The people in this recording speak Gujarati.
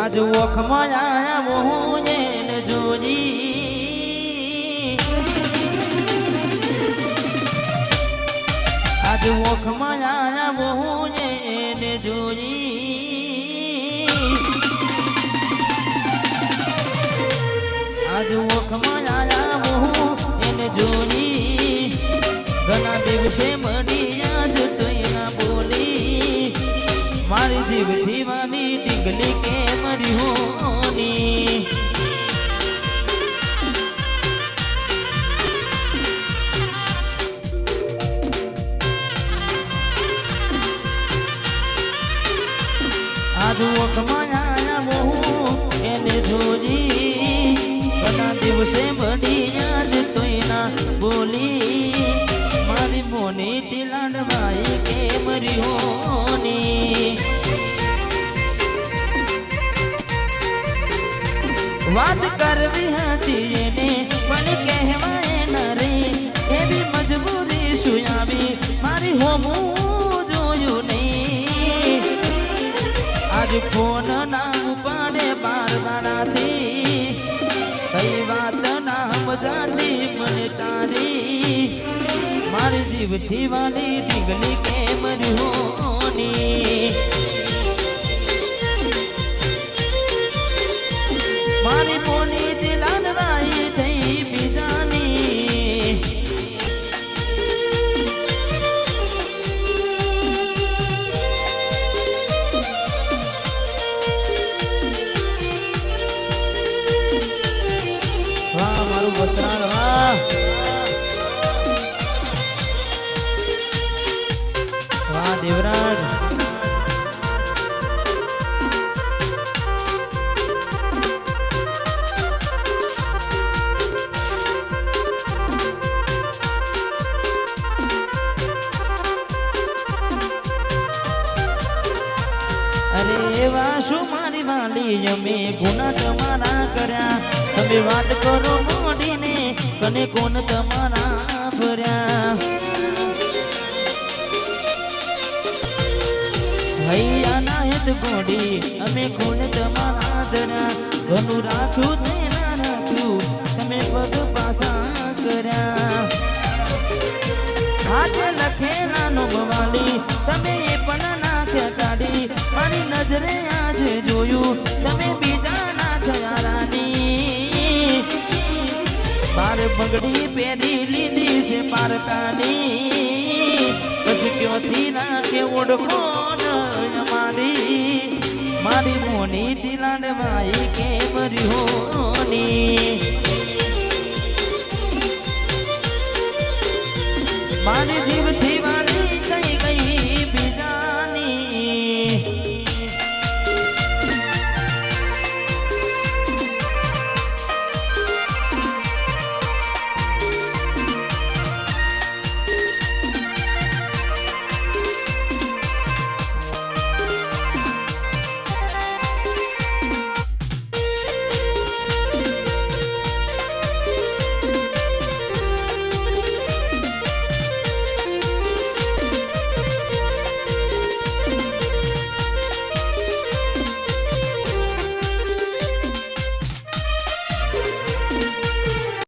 આજ ઓખમાં આયા હું એને જોઈ આજ ઓખમાં આયા હું એને જોઈ આજ ઓખમાં આયા હું એને જોઈ ઘણા દિવસે મળી આજ તો એના બોલી મારી જીવથી વાની ડીંગલી કે મરી હોની આજ ઓખમાં આયા હું એને જોઈ ઘણા દિવસે મળી આજ તો એના બોલી મારી મોની તિલાડવાઈ કે મરી હોની વાત કરવી હતી એને પણ કહેવાય ન રે એવી મજબૂરી શું આવી મારી હોમું જોયું નહીં આજ ફોન ના ઉપાડે બાર દાડાથી કઈ વાત ના મજાતી મને તારી મારી જીવથી વાલી ડીંગલી કે મરી હોની મારી મોની દિલાન રાઈ થઈ બીજાની વાહ મારું વસ્ત્રાલ વાહ વાહ દેવરાજ અરે એવા શું મારી વાલી અમે ગુના તમારા કર્યા તમે વાત કરો મોડીને કને કોણ તમારા ભર્યા હૈયા ના હેત ગોડી અમે કોણ તમારા ધર્યા ઘણું રાખ્યું તે ના રાખ્યું તમે પગ પાછા કર્યા હાથે લખેલા નો બવાલી તમે એ પણ નાખ્યા કાઢી મારી નજરે આજે જોયું તમે બીજા ના થયા રાની બાર બંગડી પહેરી લીધી છે પારકાની પછી ક્યોથી નાખે ઓળખો મારી મોની દિલાડવાઈ કે મરી હોની